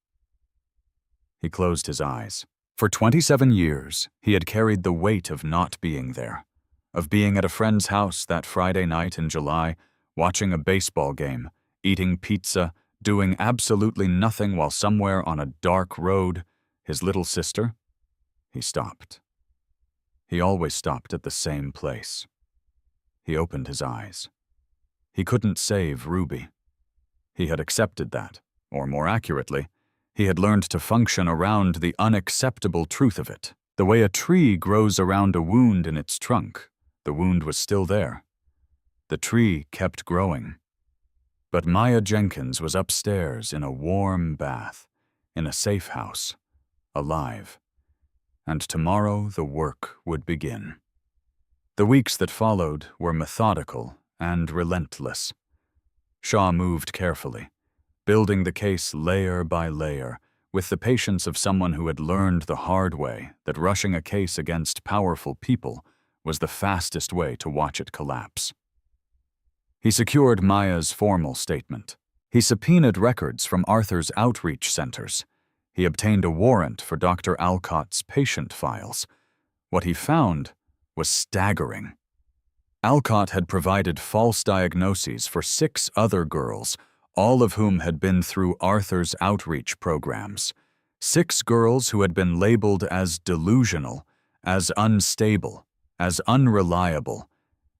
A: He closed his eyes. For 27 years, he had carried the weight of not being there, of being at a friend's house that Friday night in July, watching a baseball game, eating pizza, doing absolutely nothing while somewhere on a dark road, his little sister. He stopped. He always stopped at the same place. He opened his eyes. He couldn't save Ruby. He had accepted that, or more accurately, he had learned to function around the unacceptable truth of it. The way a tree grows around a wound in its trunk, the wound was still there. The tree kept growing. But Maya Jenkins was upstairs in a warm bath, in a safe house, alive. And tomorrow the work would begin. The weeks that followed were methodical and relentless. Shaw moved carefully, building the case layer by layer, with the patience of someone who had learned the hard way that rushing a case against powerful people was the fastest way to watch it collapse. He secured Maya's formal statement. He subpoenaed records from Arthur's outreach centers. He obtained a warrant for Dr. Alcott's patient files. What he found was staggering. Alcott had provided false diagnoses for 6 other girls, all of whom had been through Arthur's outreach programs. 6 girls who had been labeled as delusional, as unstable, as unreliable,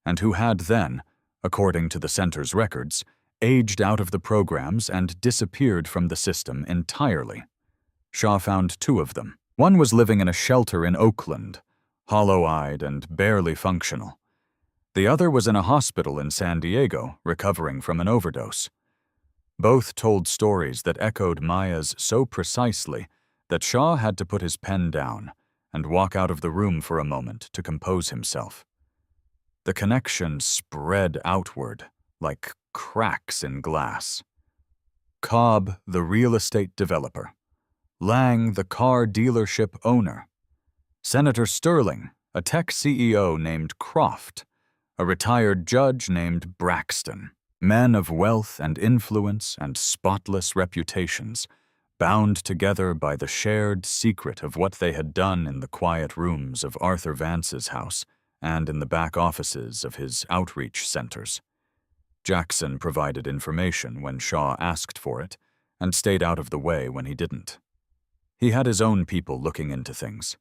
A: and who had then, according to the center's records, aged out of the programs and disappeared from the system entirely. Shaw found 2 of them. One was living in a shelter in Oakland, hollow-eyed and barely functional. The other was in a hospital in San Diego, recovering from an overdose. Both told stories that echoed Maya's so precisely that Shaw had to put his pen down and walk out of the room for a moment to compose himself. The connection spread outward like cracks in glass. Cobb, the real estate developer. Lang, the car dealership owner. Senator Sterling, a tech CEO named Croft. A retired judge named Braxton. Men of wealth and influence and spotless reputations, bound together by the shared secret of what they had done in the quiet rooms of Arthur Vance's house and in the back offices of his outreach centers. Jackson provided information when Shaw asked for it and stayed out of the way when he didn't. He had his own people looking into things: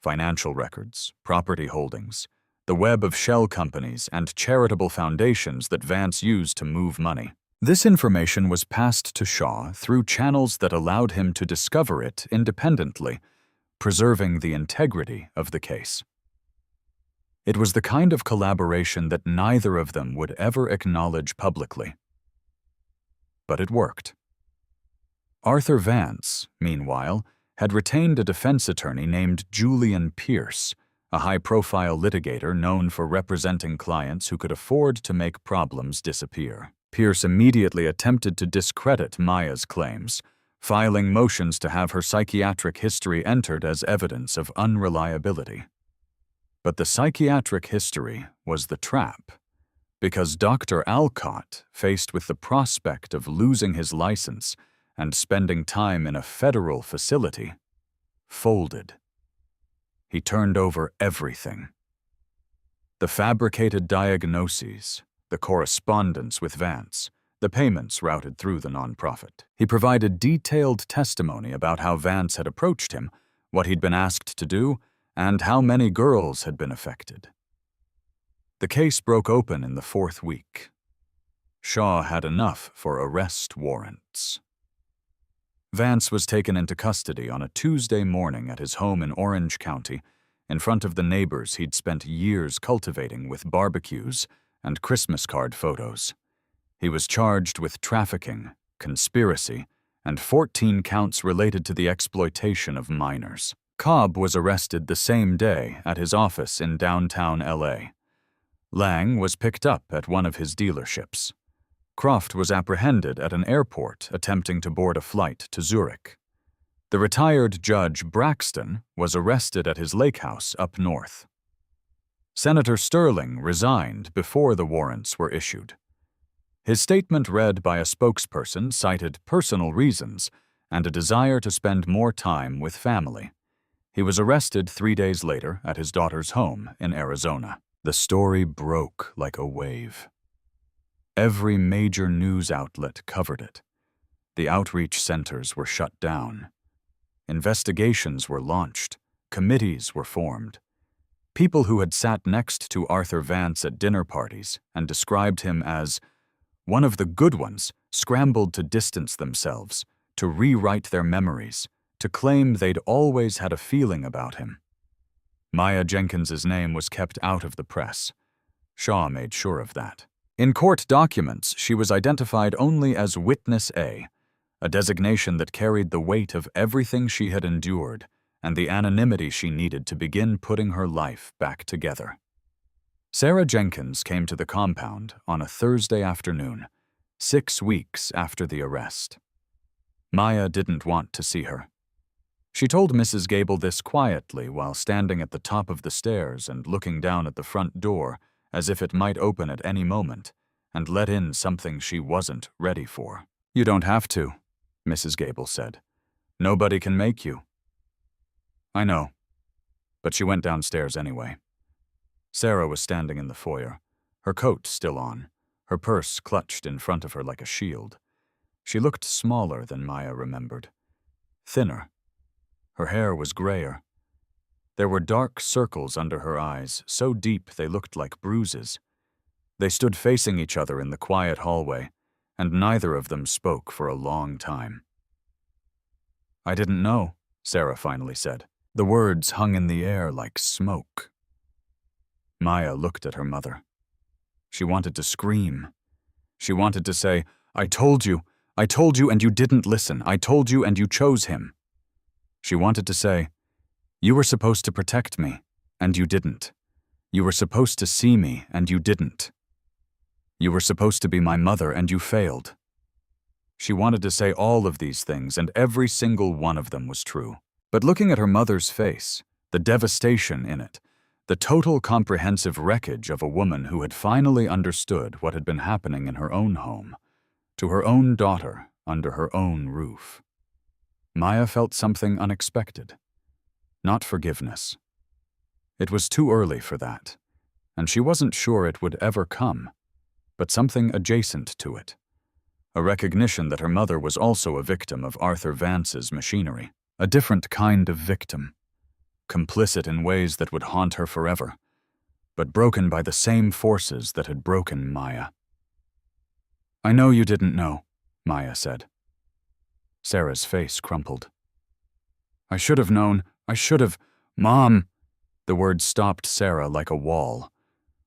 A: financial records, property holdings, the web of shell companies and charitable foundations that Vance used to move money. This information was passed to Shaw through channels that allowed him to discover it independently, preserving the integrity of the case. It was the kind of collaboration that neither of them would ever acknowledge publicly. But it worked. Arthur Vance, meanwhile, had retained a defense attorney named Julian Pierce, a high-profile litigator known for representing clients who could afford to make problems disappear. Pierce immediately attempted to discredit Maya's claims, filing motions to have her psychiatric history entered as evidence of unreliability. But the psychiatric history was the trap, because Dr. Alcott, faced with the prospect of losing his license and spending time in a federal facility, folded. He turned over everything. The fabricated diagnoses, the correspondence with Vance, the payments routed through the nonprofit. He provided detailed testimony about how Vance had approached him, what he'd been asked to do, and how many girls had been affected. The case broke open in the 4th week. Shaw had enough for arrest warrants. Vance was taken into custody on a Tuesday morning at his home in Orange County, in front of the neighbors he'd spent years cultivating with barbecues and Christmas card photos. He was charged with trafficking, conspiracy, and 14 counts related to the exploitation of minors. Cobb was arrested the same day at his office in downtown L.A. Lang was picked up at one of his dealerships. Croft was apprehended at an airport attempting to board a flight to Zurich. The retired Judge Braxton was arrested at his lake house up north. Senator Sterling resigned before the warrants were issued. His statement read by a spokesperson cited personal reasons and a desire to spend more time with family. He was arrested 3 days later at his daughter's home in Arizona. The story broke like a wave. Every major news outlet covered it. The outreach centers were shut down. Investigations were launched. Committees were formed. People who had sat next to Arthur Vance at dinner parties and described him as one of the good ones scrambled to distance themselves, to rewrite their memories, to claim they'd always had a feeling about him. Maya Jenkins's name was kept out of the press. Shaw made sure of that. In court documents, she was identified only as Witness A, a designation that carried the weight of everything she had endured and the anonymity she needed to begin putting her life back together. Sarah Jenkins came to the compound on a Thursday afternoon, 6 weeks after the arrest. Maya didn't want to see her. She told Mrs. Gable this quietly while standing at the top of the stairs and looking down at the front door as if it might open at any moment and let in something she wasn't ready for. "You don't have to," Mrs. Gable said. "Nobody can make you." "I know." But she went downstairs anyway. Sarah was standing in the foyer, her coat still on, her purse clutched in front of her like a shield. She looked smaller than Maya remembered. Thinner. Her hair was grayer. There were dark circles under her eyes, so deep they looked like bruises. They stood facing each other in the quiet hallway, and neither of them spoke for a long time. "I didn't know," Sarah finally said. The words hung in the air like smoke. Maya looked at her mother. She wanted to scream. She wanted to say, I told you and you didn't listen. I told you and you chose him." She wanted to say, "You were supposed to protect me, and you didn't. You were supposed to see me, and you didn't. You were supposed to be my mother, and you failed." She wanted to say all of these things, and every single one of them was true. But looking at her mother's face, the devastation in it, the total comprehensive wreckage of a woman who had finally understood what had been happening in her own home, to her own daughter under her own roof, Maya felt something unexpected. Not forgiveness. It was too early for that, and she wasn't sure it would ever come, but something adjacent to it. A recognition that her mother was also a victim of Arthur Vance's machinery, a different kind of victim, complicit in ways that would haunt her forever, but broken by the same forces that had broken Maya. "I know you didn't know," Maya said. Sarah's face crumpled. "I should have known. I should have. Mom!" The words stopped Sarah like a wall.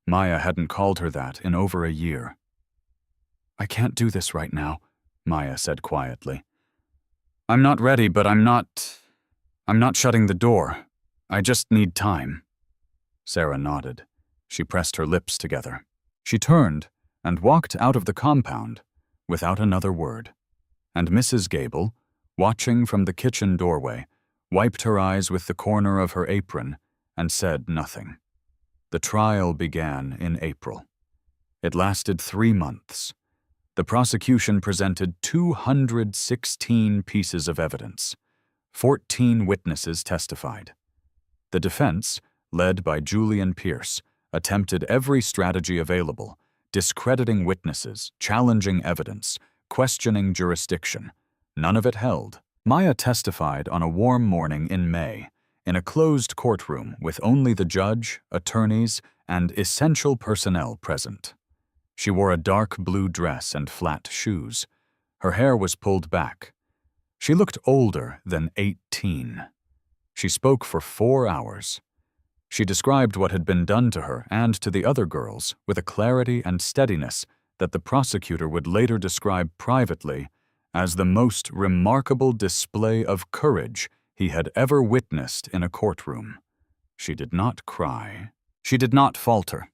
A: Maya hadn't called her that in over a year. "I can't do this right now," Maya said quietly. "I'm not ready, but I'm not shutting the door. I just need time." Sarah nodded. She pressed her lips together. She turned and walked out of the compound without another word, and Mrs. Gable, watching from the kitchen doorway, wiped her eyes with the corner of her apron and said nothing. The trial began in April. It lasted 3 months. The prosecution presented 216 pieces of evidence. 14 witnesses testified. The defense, led by Julian Pierce, attempted every strategy available, discrediting witnesses, challenging evidence, questioning jurisdiction. None of it held. Maya testified on a warm morning in May, in a closed courtroom with only the judge, attorneys, and essential personnel present. She wore a dark blue dress and flat shoes. Her hair was pulled back. She looked older than 18. She spoke for 4 hours. She described what had been done to her and to the other girls with a clarity and steadiness that the prosecutor would later describe privately as the most remarkable display of courage he had ever witnessed in a courtroom. She did not cry. She did not falter.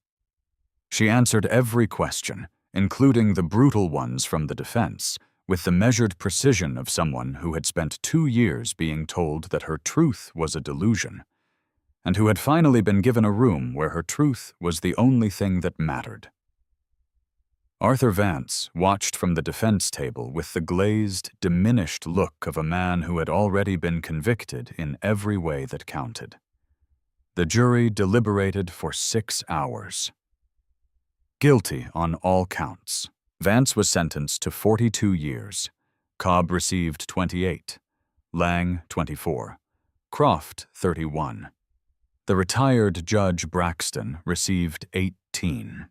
A: She answered every question, including the brutal ones from the defense, with the measured precision of someone who had spent 2 years being told that her truth was a delusion, and who had finally been given a room where her truth was the only thing that mattered. Arthur Vance watched from the defense table with the glazed, diminished look of a man who had already been convicted in every way that counted. The jury deliberated for 6 hours. Guilty on all counts. Vance was sentenced to 42 years. Cobb received 28. Lang, 24. Croft, 31. The retired Judge Braxton received 18.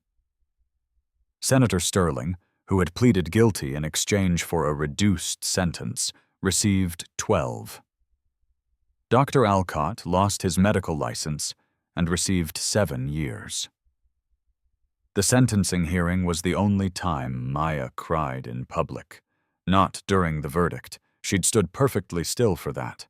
A: Senator Sterling, who had pleaded guilty in exchange for a reduced sentence, received 12. Dr. Alcott lost his medical license and received 7 years. The sentencing hearing was the only time Maya cried in public. Not during the verdict. She'd stood perfectly still for that.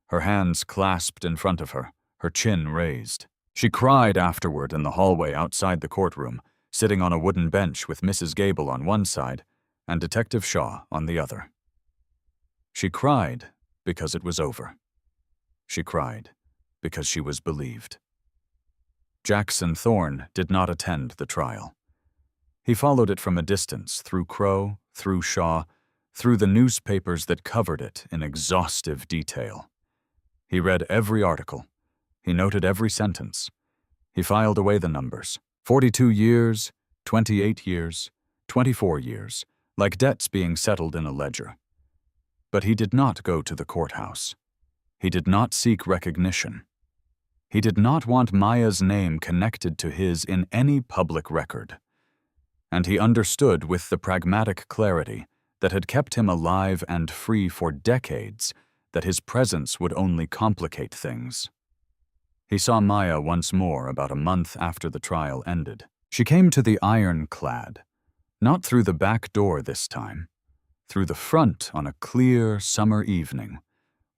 A: Her hands clasped in front of her, her chin raised. She cried afterward in the hallway outside the courtroom, sitting on a wooden bench with Mrs. Gable on one side and Detective Shaw on the other. She cried because it was over. She cried because she was believed. Jackson Thorne did not attend the trial. He followed it from a distance, through Crow, through Shaw, through the newspapers that covered it in exhaustive detail. He read every article. He noted every sentence. He filed away the numbers. 42 years, 28 years, 24 years, like debts being settled in a ledger. But he did not go to the courthouse. He did not seek recognition. He did not want Maya's name connected to his in any public record. and he understood with the pragmatic clarity that had kept him alive and free for decades that his presence would only complicate things. He saw Maya once more about a month after the trial ended. She came to the ironclad, not through the back door this time, through the front on a clear summer evening,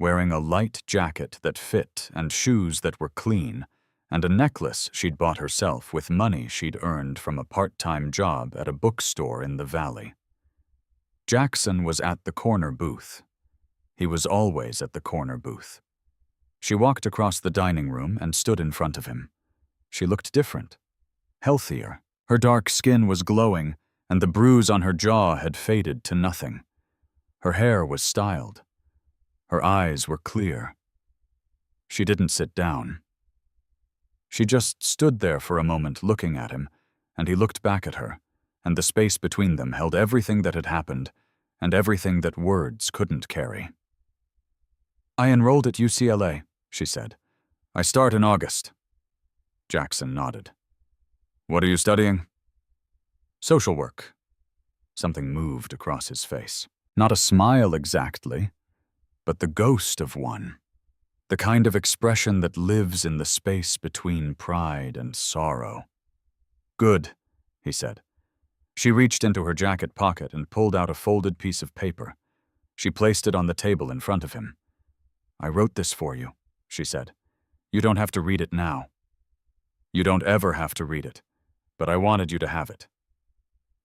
A: wearing a light jacket that fit and shoes that were clean, and a necklace she'd bought herself with money she'd earned from a part-time job at a bookstore in the valley. Jackson was at the corner booth. He was always at the corner booth. She walked across the dining room and stood in front of him. She looked different, healthier. Her dark skin was glowing, and the bruise on her jaw had faded to nothing. Her hair was styled. Her eyes were clear. She didn't sit down. She just stood there for a moment looking at him, and he looked back at her, and the space between them held everything that had happened and everything that words couldn't carry. "I enrolled at UCLA," she said. "I start in August." Jackson nodded. "What are you studying?" "Social work." Something moved across his face. Not a smile exactly, but the ghost of one. The kind of expression that lives in the space between pride and sorrow. "Good," he said. She reached into her jacket pocket and pulled out a folded piece of paper. She placed it on the table in front of him. "I wrote this for you," she said. "You don't have to read it now. You don't ever have to read it, but I wanted you to have it."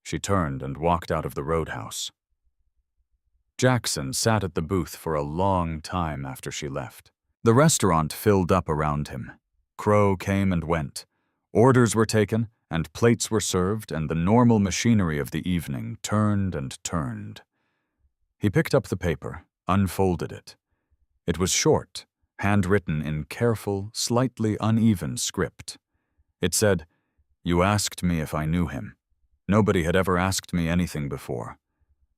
A: She turned and walked out of the roadhouse. Jackson sat at the booth for a long time after she left. The restaurant filled up around him. Crow came and went. Orders were taken, and plates were served, and the normal machinery of the evening turned and turned. He picked up the paper, unfolded it. It was short, handwritten in careful, slightly uneven script. It said, "You asked me if I knew him. Nobody had ever asked me anything before.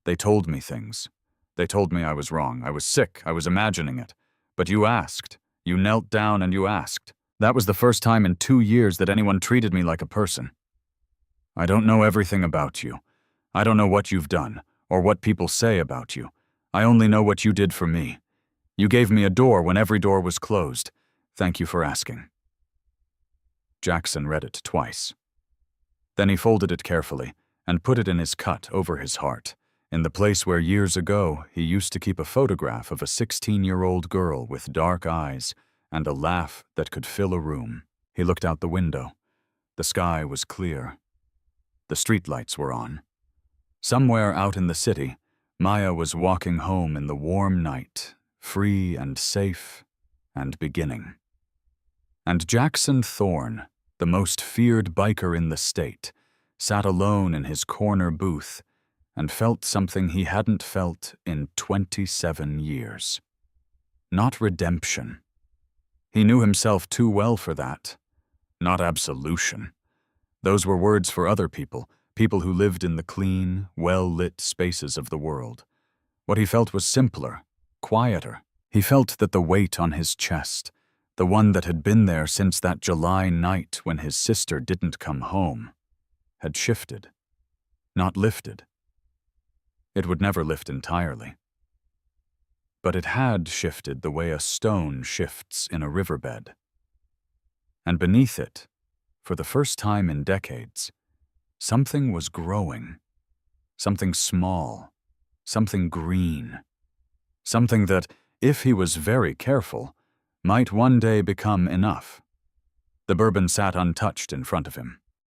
A: They told me things. They told me I was wrong. I was sick. I was imagining it. But you asked. You knelt down and you asked. That was the first time in 2 years that anyone treated me like a person. I don't know everything about you. I don't know what you've done, or what people say about you. I only know what you did for me. You gave me a door when every door was closed. Thank you for asking." Jackson read it twice. Then he folded it carefully and put it in his cut over his heart, in the place where years ago he used to keep a photograph of a 16-year-old girl with dark eyes and a laugh that could fill a room. He looked out the window. The sky was clear. The streetlights were on. Somewhere out in the city, Maya was walking home in the warm night, free and safe and beginning. And Jackson Thorne, the most feared biker in the state, sat alone in his corner booth and felt something he hadn't felt in 27 years. Not redemption. He knew himself too well for that. Not absolution. Those were words for other people, people who lived in the clean, well-lit spaces of the world. What he felt was simpler, quieter. He felt that the weight on his chest, the one that had been there since that July night when his sister didn't come home, had shifted, not lifted. It would never lift entirely. But it had shifted the way a stone shifts in a riverbed. And beneath it, for the first time in decades, something was growing. Something small, something green. Something that, if he was very careful, might one day become enough. The bourbon sat untouched in front of him.